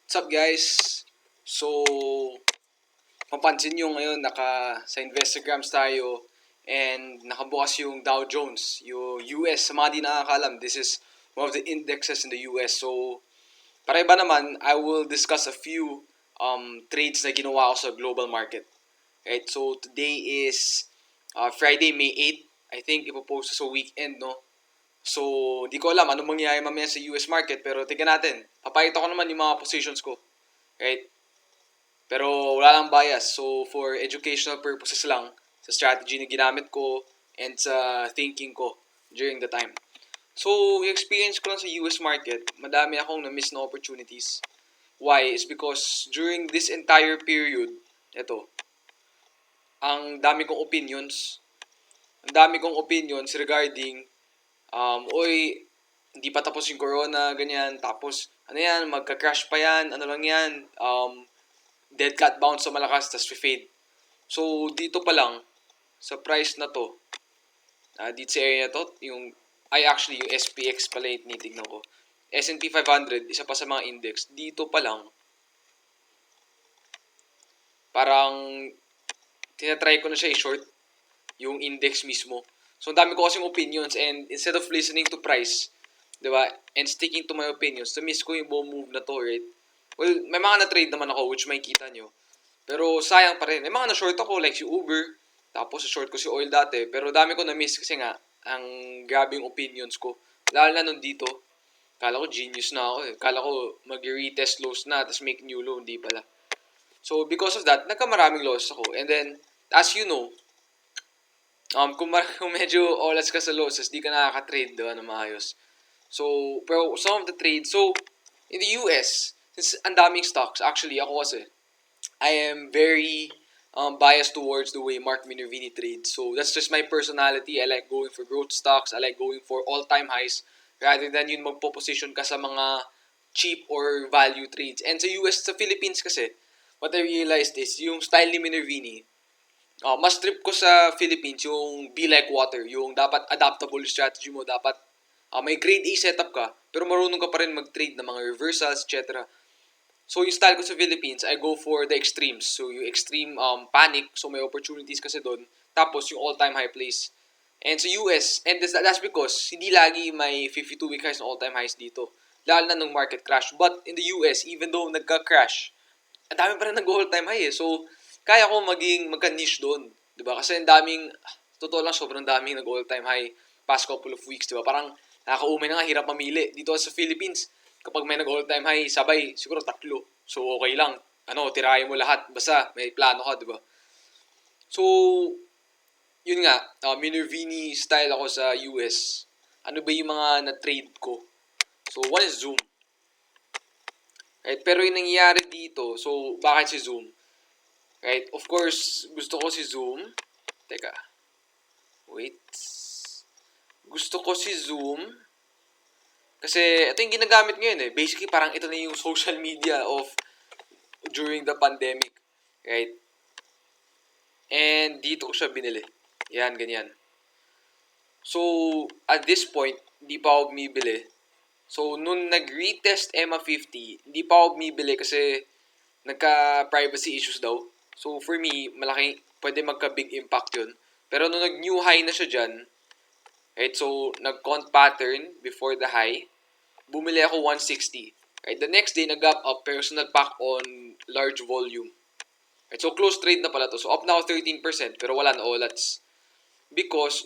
What's up guys? So, mapansin nyo ngayon sa Investagrams tayo and nakabukas yung Dow Jones, yung US. Sa mga di nakakalam, this is one of the indexes in the US. So, para iba naman, I will discuss a few trades na ginawa ko sa global market. Right? So, today is Friday, May 8. I think ipopost sa weekend, no? So, di ko alam anong mangyayari mamaya sa US market, pero tignan natin. Papakita ko naman yung mga positions ko. Right? Pero wala lang bias. So, for educational purposes lang, sa strategy na ginamit ko and sa thinking ko during the time. So, yung experience ko lang sa US market, madami akong na-miss na opportunities. Why? Is because during this entire period, eto, ang dami kong opinions. Ang dami kong opinions regarding, oy, hindi pa tapos yung corona, ganyan. Tapos, ano yan, magka-crash pa yan, ano lang yan, dead cat bounce sa malakas, tas fade. So, dito pa lang, sa price na to, dito sa area na to, yung SPX pala yung tinitignan ko. S&P 500, isa pa sa mga index, dito pa lang, parang, tinatry ko na siya i-short, yung index mismo. So, ang dami ko kasing opinions and instead of listening to price, diba, and sticking to my opinions, na-miss ko yung buong move na to, right? Well, may mga na-trade naman ako, which may kita nyo. Pero sayang pa rin. May mga na-short ako, like si Uber. Tapos short ko si oil dati. Pero dami ko na-miss kasi nga, ang grabe yung opinions ko. Lalo na nung dito, kala ko genius na ako eh. Kala ko mag-retest lows na, tapos make new low, hindi pala. So, because of that, nagkamaraming loss ako. And then, as you know, kung medyo olas ka sa losses, di ka nakaka-trade, diba, na maayos. So, pero some of the trades, so, in the US, since ang daming stocks, actually, ako kasi, I am very biased towards the way Mark Minervini trades. So, that's just my personality. I like going for growth stocks. I like going for all-time highs rather than yung magpo-position ka sa mga cheap or value trades. And sa US, sa Philippines kasi, what I realized is, yung style ni Minervini, mas trip ko sa Philippines yung be like water, yung dapat adaptable strategy mo, dapat may grade A setup ka, pero marunong ka pa rin mag-trade ng mga reversals, etc. So, yung style ko sa Philippines, I go for the extremes. So, yung extreme panic, so may opportunities kasi doon. Tapos, yung all-time high plays. And sa US, and that's because hindi lagi may 52-week highs na all-time highs dito. Lalo na nung market crash. But in the US, even though nagka-crash, ang dami pa rin nag-all-time high eh. So, kaya ko magka-niche doon. Diba? Kasi ang daming, totoo lang, sobrang daming nag-all-time high past couple of weeks. Diba? Parang nakakaumay na nga, hirap mamili. Dito sa Philippines, kapag may nag-all-time high, sabay, siguro 3. So, okay lang. Tirahin mo lahat. Basta, may plano ka, diba? So, yun nga, Minervini style ako sa US. Ano ba yung mga na-trade ko? So, one is Zoom. Right? Pero yung nangyayari dito, so, bakit si Zoom? Right? Of course, gusto ko si Zoom. Teka. Wait. Gusto ko si Zoom. Kasi, ito yung ginagamit ngayon eh. Basically, parang ito na yung social media of during the pandemic. Right? And dito ko siya binili. Yan, ganyan. So, at this point, hindi pa ako bumibili. So, nung nag-retest EMA 50, hindi pa ako bumibili kasi nagka-privacy issues daw. So, for me, pwede magka-big impact yun. Pero nung nag-new high na siya dyan, right, so, nag-count pattern before the high, bumili ako 160. Right, the next day, nag-gap up, personal pack on large volume. Right, so, close trade na pala to. So, up na ako 13%, pero wala na olats. Because,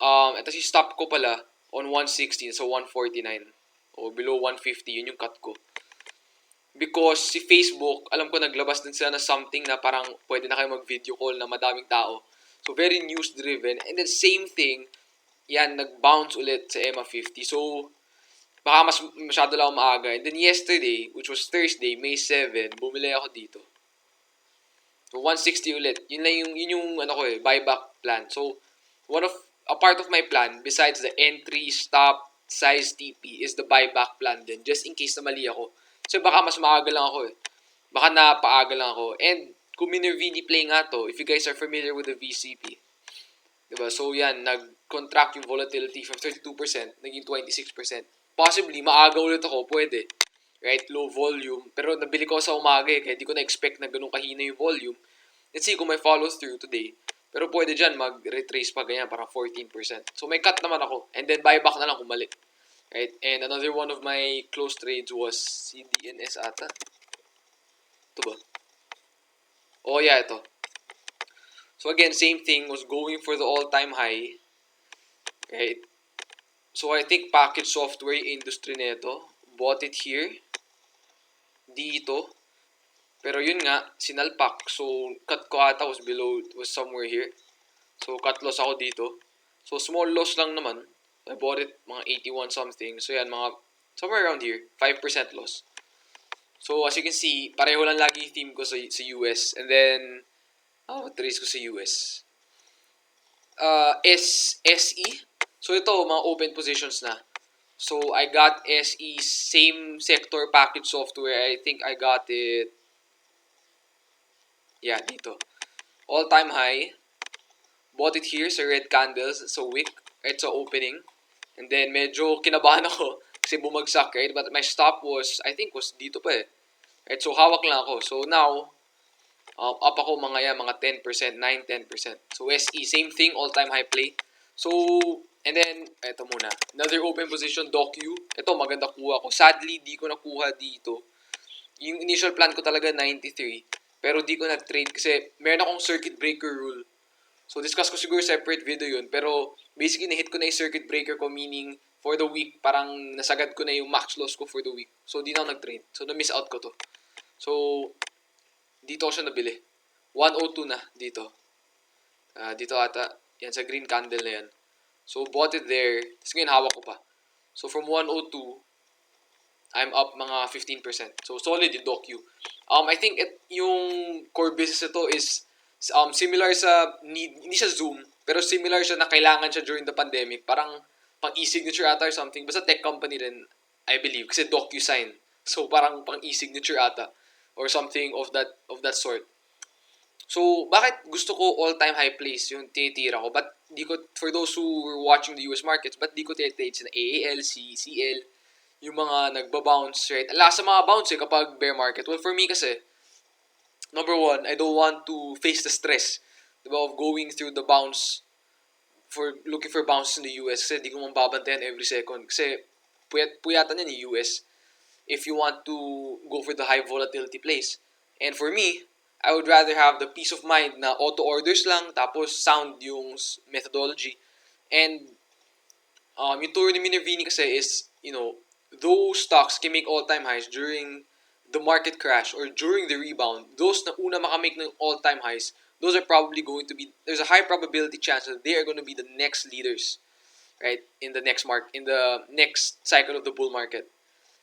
ito si stop ko pala on 116, so 149. O below 150, yun yung cut ko. Because si Facebook, alam ko naglabas din sila na something na parang pwede na kayo mag-video call na madaming tao. So, very news-driven. And then, same thing, yan, nag-bounce ulit sa EMA 50. So, baka masyado lang ako maaga. And then, yesterday, which was Thursday, May 7, bumili ako dito. So, 160 ulit. Yun yung buyback plan. So, a part of my plan, besides the entry, stop, size TP, is the buyback plan din. Just in case na mali ako. So, baka mas maaga lang ako eh. Baka napaaga lang ako. And, kung Minervini play nga to, if you guys are familiar with the VCP, diba? So, yan, nag-contract yung volatility from 32%, naging 26%. Possibly, maaga ulit ako, pwede. right? Low volume. Pero nabili ko sa umaga kaya di ko na-expect na ganun kahina yung volume. Let's see kung may follow through today. Pero pwede dyan mag-retrace pa ganyan, parang 14%. So may cut naman ako. And then buyback na lang kung mali. Right? And another one of my close trades was CDNS ata. Ito ba? Oh yeah, ito. So again, same thing, was going for the all-time high. Right? So I think package software industry nito. Bought it here. Dito. Pero yun nga, sinalpak. So cut ko ata was below, was somewhere here. So cut loss ako dito. So small loss lang naman. I bought it mga 81 something. So yan, mga somewhere around here. 5% loss. So as you can see, pareho lang lagi yung theme ko sa US. And then, trace ko sa US. SE. So ito, mga open positions na. So I got SE, same sector package software. I think I got it, yeah, dito. All-time high. Bought it here sa red candles, so wick, right, sa opening. And then medyo kinabahan ako kasi bumagsak, right? But my stop was, I think was dito pa eh. Right, so hawak lang ako. So now, up ako mga 10%, 9-10%. So SE, same thing, all-time high play. So, and then, eto muna. Another open position, DoQ. Ito, maganda kuha ko. Sadly, di ko nakuha dito. Yung initial plan ko talaga, 93. Pero di ko na-trade kasi meron akong circuit breaker rule. So, discuss ko siguro separate video yun. Pero, basically, na-hit ko na yung circuit breaker ko, meaning, for the week, parang nasagad ko na yung max loss ko for the week. So, di na ako nag-trade. So, na-miss out ko to. So, dito ako siya nabili. 102 na dito. Dito ata. Yan, sa green candle na yan. So, bought it there. Tapos ngayon, hawak ko pa. So, from 102, I'm up mga 15%. So, solid yung DoQ. I think yung core business ito is similar sa need, hindi siya Zoom, pero similar siya na kailangan siya during the pandemic. Parang pang e-signature ata or something. Basta tech company rin, I believe. Kasi DocuSign. So, parang pang e-signature ata. Or something of that sort. So, bakit gusto ko all-time high plays yung tinitira ko? But di ko, for those who were watching the US markets, but di ko tinitade sa AAL, CCL, yung mga nagbabounce, right? Ala sa mga bounce kapag bear market. Well, for me kasi, number one, I don't want to face the stress, diba, of going through the bounce, for looking for bounces in the US kasi di ko mababantayan every second. Kasi puyatan yan yung US if you want to go for the high volatility plays. And for me, I would rather have the peace of mind na auto orders lang, tapos sound yung methodology. And yung tour ni Minervini kasi is, those stocks can make all-time highs during the market crash or during the rebound. Those na una makamake ng all-time highs, those are probably going to be, there's a high probability chance that they are going to be the next leaders, right, in the next cycle of the bull market,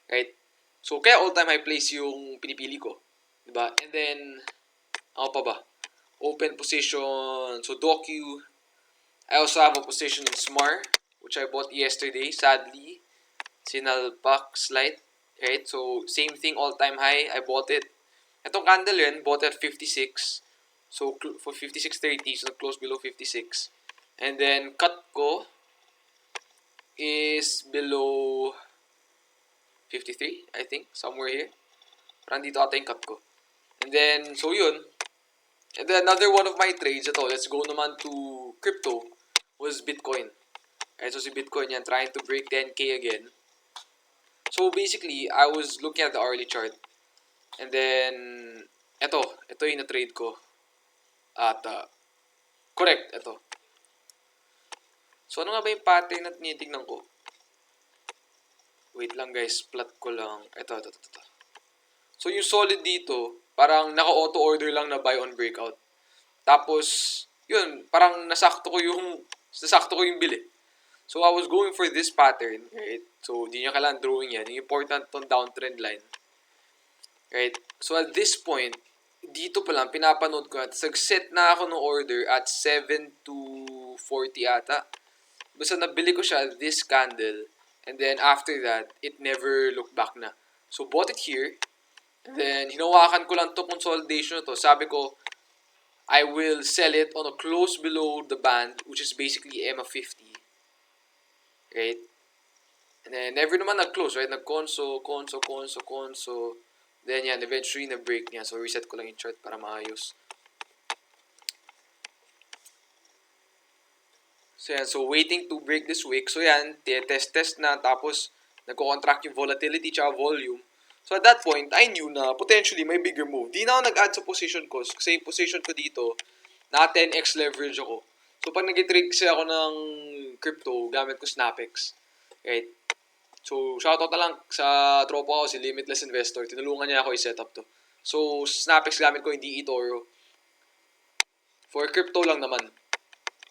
right? So, kaya all-time high plays yung pinipili ko, diba? And then, ano pa ba? Open position. So, DoQ. I also have a position in SMAR, which I bought yesterday. Sadly, sinalpak slight. Right? So, same thing, all-time high. I bought it. Itong candle yun, bought at 56. So, for 56.30. So, close below 56. And then, cut ko is below 53, I think. Somewhere here. Parang dito ata yung cut ko. And then, so yun. And then another one of my trades, ito, let's go naman to crypto, was Bitcoin. Right, so si Bitcoin yan, trying to break 10K again. So basically, I was looking at the hourly chart. And then, ito yung na-trade ko. At, correct, ito. So ano nga ba yung pattern na tinitignan ko? Wait lang guys, plot ko lang. Ito. So yung solid dito, parang naka-auto order lang na buy on breakout. Tapos, yun, parang nasakto ko yung bili. So, I was going for this pattern, right? So, di nyo kailangan drawing yan. Yung important tong downtrend line. Right? So, at this point, dito pa lang, pinapanood ko at sag-set na ako ng order at 7 to 40 ata. Basta nabili ko siya at this candle. And then, after that, it never looked back na. So, bought it here. And then, hinawakan ko lang to consolidation na to. Sabi ko, I will sell it on a close below the band, which is basically EMA 50. Right? And then, never naman nag-close, right? Nag-conso. Then, yan, eventually, na-break niya. So, reset ko lang yung chart para maayos. So, yan. So, waiting to break this wick. So, yan. Test na. Tapos, nagko-contract yung volatility tsaka volume. So, at that point, I knew na potentially may bigger move. Di na ako nag-add sa position ko. Kasi yung position ko dito, na 10x leverage ako. So, pag nag-trade kasi ako ng crypto, gamit ko Snapex. Right? So, shoutout na lang sa tropa ko, si Limitless Investor. Tinulungan niya ako i-set up to. So, Snapex gamit ko, hindi eToro. For crypto lang naman.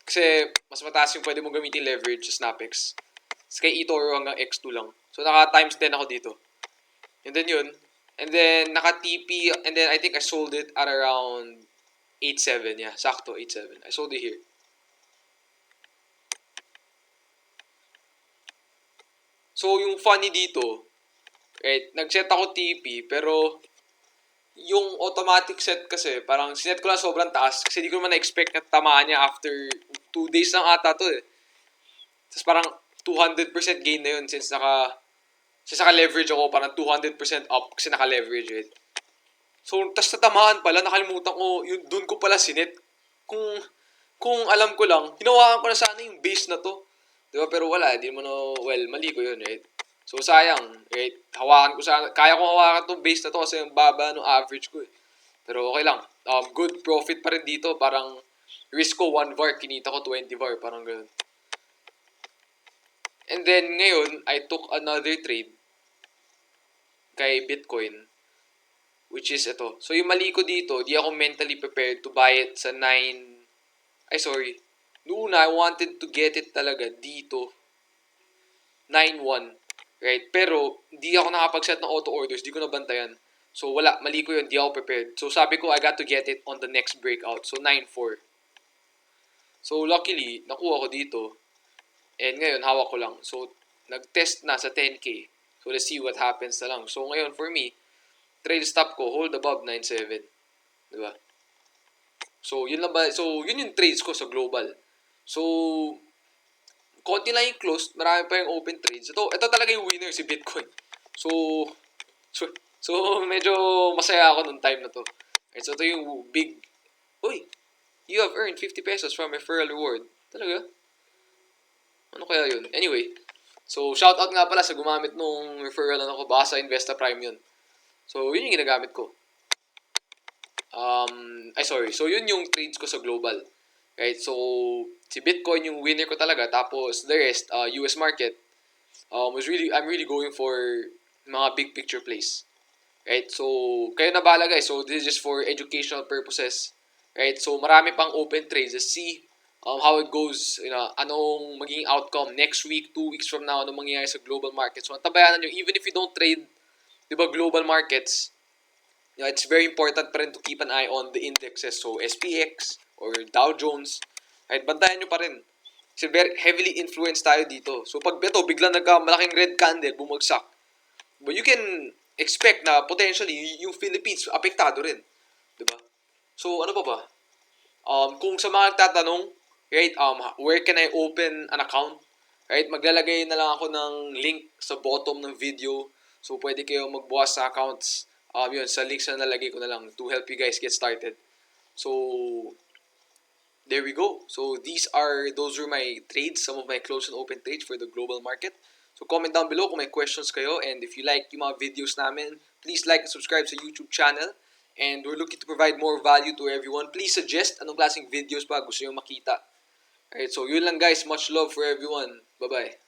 Kasi, mas mataas yung pwede mong gamitin leverage sa Snapex. Kasi kay eToro hanggang X2 lang. So, naka times 10 ako dito. And then yun. And then, naka-TP. And then, I think I sold it at around 8.7. Yeah, sakto, 8.7. I sold it here. So, yung funny dito, right, nag-set ako TP, pero yung automatic set kasi, parang sinet ko lang sobrang taas kasi di ko naman na-expect na tamaan niya after 2 days lang ata to eh. Tapos parang 200% gain na yun since naka-leverage ako, parang 200% up kasi naka-leverage it. So, tas natamaan pala, nakalimutan ko, yun, dun ko pala sinet. Kung alam ko lang, hinawakan ko na sana yung base na to. Diba? Pero wala, di mo na, well, mali ko yun, right? So, sayang, right? Hawakan ko sana, kaya ko hawakan tong base na to kasi yung baba ng average ko eh. Pero okay lang. Good profit pa rin dito. Parang risk ko 1 VAR, kinita ko 20 VAR, parang ganun. And then, ngayon, I took another trade kay Bitcoin, which is ito. So, yung mali ko dito, di ako mentally prepared to buy it sa 9... Ay, sorry. Noong una, I wanted to get it talaga dito. 9.1. Right? Pero, di ako nakapag-set ng auto orders. Di ko nabantayan. So, wala. Mali ko yun. Di ako prepared. So, sabi ko, I got to get it on the next breakout. So, 9.4. So, luckily, nakuha ko dito. And ngayon, hawak ko lang. So, nag-test na sa 10K. So, let's see what happens na lang. So, ngayon, for me, trade stop ko, hold above 9.7. Diba? So, yun lang ba? So, yun yung trades ko sa global. So, konti lang yung closed, marami pa yung open trades. Ito talaga yung winner, si Bitcoin. So medyo masaya ako nung time na to. Right, so, ito yung big, uy, you have earned 50 pesos from referral reward. Talaga? Ano kaya yun? Anyway, so, shoutout nga pala sa gumamit nung referral na ako, baka sa Investagram yun. So, yun yung ginagamit ko. So, yun yung trades ko sa global. Right, so, si Bitcoin yung winner ko talaga. Tapos, the rest, US market, I'm really going for mga big picture plays. Right, so, kayo na bahala guys. So, this is just for educational purposes. Right, so, marami pang open trades. Let's see how it goes. You know, anong magiging outcome next week, 2 weeks from now, anong mangyayari sa global markets. So, tabayanan nyo, even if you don't trade, di ba, global markets, you know, it's very important pa rin to keep an eye on the indexes. So, SPX or Dow Jones, right, bantayan nyo pa rin. Kasi very heavily influenced tayo dito. So, pag ito, biglang malaking red candle, bumagsak. But you can expect na potentially, yung Philippines, apektado rin. Diba? So, ano pa ba? Kung sa mga nagtatanong, right, where can I open an account? Right, maglalagay na lang ako ng link sa bottom ng video. So, pwede kayo magbukas sa accounts. Yun, sa links na nalagay ko na lang to help you guys get started. So, there we go. So, those were my trades, some of my close and open trades for the global market. So, comment down below kung may questions kayo. And if you like yung mga videos namin, please like and subscribe sa YouTube channel. And we're looking to provide more value to everyone. Please suggest anong klaseng videos pa gusto nyo makita. Alright, so yun lang guys. Much love for everyone. Bye-bye.